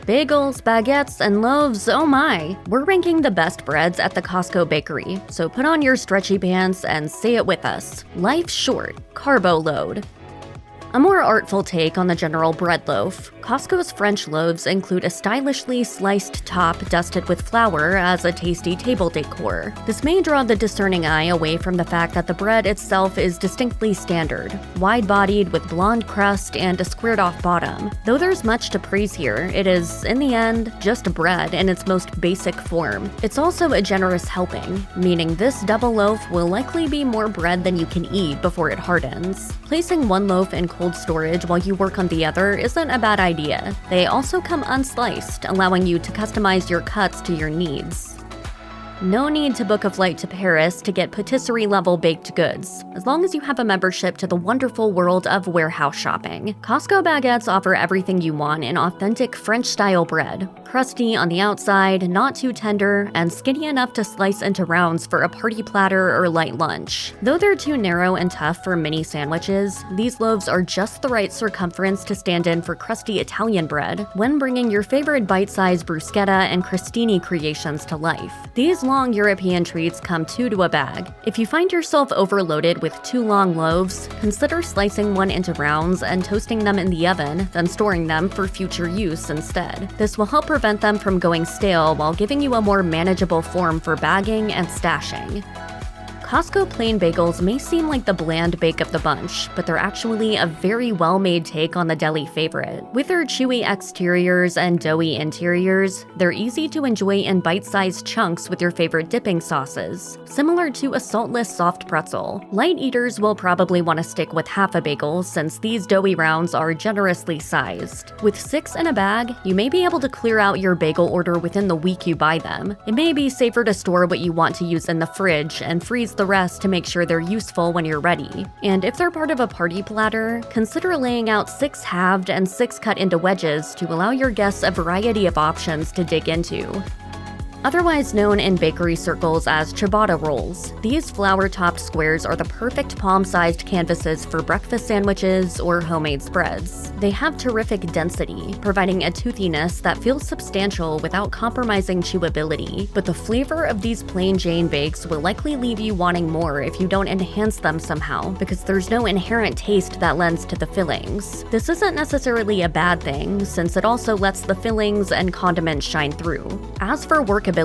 Bagels, baguettes, and loaves, oh my! We're ranking the best breads at the Costco bakery, so put on your stretchy pants and say it with us. Life's short, carbo load. A more artful take on the general bread loaf, Costco's French loaves include a stylishly sliced top dusted with flour as a tasty table decor. This may draw the discerning eye away from the fact that the bread itself is distinctly standard, wide-bodied with blonde crust and a squared-off bottom. Though there's much to praise here, it is, in the end, just bread in its most basic form. It's also a generous helping, meaning this double loaf will likely be more bread than you can eat before it hardens. Placing one loaf in cold storage while you work on the other isn't a bad idea. They also come unsliced, allowing you to customize your cuts to your needs. No need to book a flight to Paris to get patisserie-level baked goods, as long as you have a membership to the wonderful world of warehouse shopping. Costco baguettes offer everything you want in authentic French-style bread. Crusty on the outside, not too tender, and skinny enough to slice into rounds for a party platter or light lunch. Though they're too narrow and tough for mini sandwiches, these loaves are just the right circumference to stand in for crusty Italian bread when bringing your favorite bite-sized bruschetta and crostini creations to life. These long European treats come two to a bag. If you find yourself overloaded with too long loaves, consider slicing one into rounds and toasting them in the oven, then storing them for future use instead. This will help prevent them from going stale while giving you a more manageable form for bagging and stashing. Costco plain bagels may seem like the bland bake of the bunch, but they're actually a very well-made take on the deli favorite. With their chewy exteriors and doughy interiors, they're easy to enjoy in bite-sized chunks with your favorite dipping sauces, similar to a saltless soft pretzel. Light eaters will probably want to stick with half a bagel since these doughy rounds are generously sized. With 6 in a bag, you may be able to clear out your bagel order within the week you buy them. It may be safer to store what you want to use in the fridge and freeze the rest to make sure they're useful when you're ready. And if they're part of a party platter, consider laying out 6 halved and 6 cut into wedges to allow your guests a variety of options to dig into. Otherwise known in bakery circles as ciabatta rolls, these flour-topped squares are the perfect palm-sized canvases for breakfast sandwiches or homemade spreads. They have terrific density, providing a toothiness that feels substantial without compromising chewability, but the flavor of these plain Jane bakes will likely leave you wanting more if you don't enhance them somehow, because there's no inherent taste that lends to the fillings. This isn't necessarily a bad thing, since it also lets the fillings and condiments shine through. As for workability,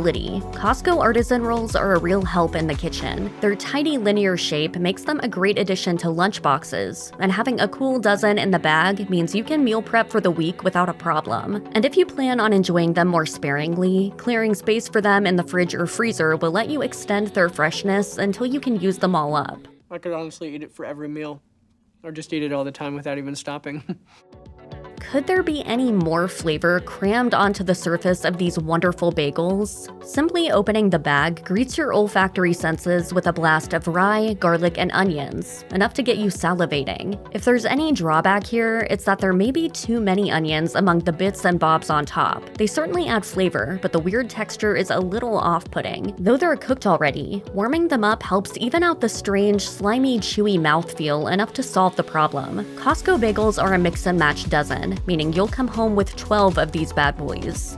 Costco Artisan Rolls are a real help in the kitchen. Their tidy linear shape makes them a great addition to lunchboxes, and having a cool dozen in the bag means you can meal prep for the week without a problem. And if you plan on enjoying them more sparingly, clearing space for them in the fridge or freezer will let you extend their freshness until you can use them all up. I could honestly eat it for every meal, or just eat it all the time without even stopping. Could there be any more flavor crammed onto the surface of these wonderful bagels? Simply opening the bag greets your olfactory senses with a blast of rye, garlic, and onions, enough to get you salivating. If there's any drawback here, it's that there may be too many onions among the bits and bobs on top. They certainly add flavor, but the weird texture is a little off-putting. Though they're cooked already, warming them up helps even out the strange, slimy, chewy mouthfeel enough to solve the problem. Costco bagels are a mix-and-match dozen, meaning you'll come home with 12 of these bad boys.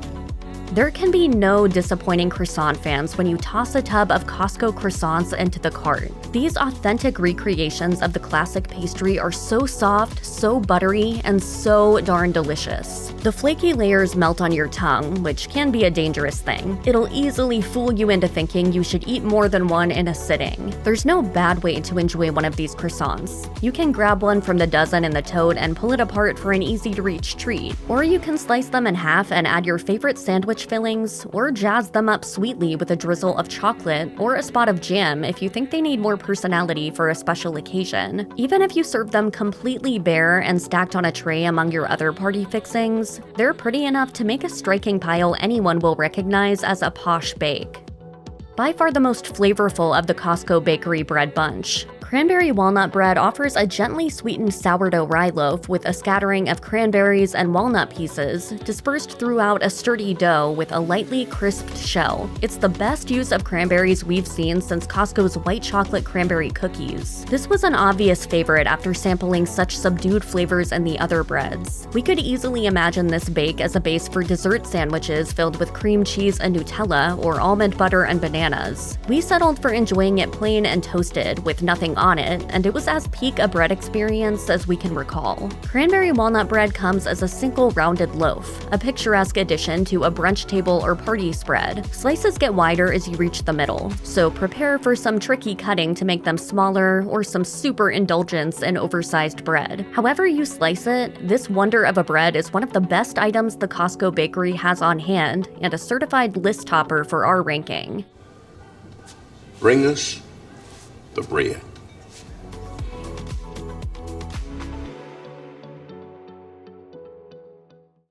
There can be no disappointing croissant fans when you toss a tub of Costco croissants into the cart. These authentic recreations of the classic pastry are so soft, so buttery, and so darn delicious. The flaky layers melt on your tongue, which can be a dangerous thing. It'll easily fool you into thinking you should eat more than one in a sitting. There's no bad way to enjoy one of these croissants. You can grab one from the dozen in the tote and pull it apart for an easy-to-reach treat. Or you can slice them in half and add your favorite sandwich fillings, or jazz them up sweetly with a drizzle of chocolate or a spot of jam if you think they need more personality for a special occasion. Even if you serve them completely bare and stacked on a tray among your other party fixings, they're pretty enough to make a striking pile anyone will recognize as a posh bake. By far the most flavorful of the Costco bakery bread bunch, Cranberry walnut bread offers a gently sweetened sourdough rye loaf with a scattering of cranberries and walnut pieces, dispersed throughout a sturdy dough with a lightly crisped shell. It's the best use of cranberries we've seen since Costco's white chocolate cranberry cookies. This was an obvious favorite after sampling such subdued flavors in the other breads. We could easily imagine this bake as a base for dessert sandwiches filled with cream cheese and Nutella or almond butter and bananas. We settled for enjoying it plain and toasted with nothing on it, and it was as peak a bread experience as we can recall. Cranberry walnut bread comes as a single rounded loaf, a picturesque addition to a brunch table or party spread. Slices get wider as you reach the middle, so prepare for some tricky cutting to make them smaller or some super indulgence in oversized bread. However you slice it, this wonder of a bread is one of the best items the Costco bakery has on hand and a certified list topper for our ranking. Bring us the bread.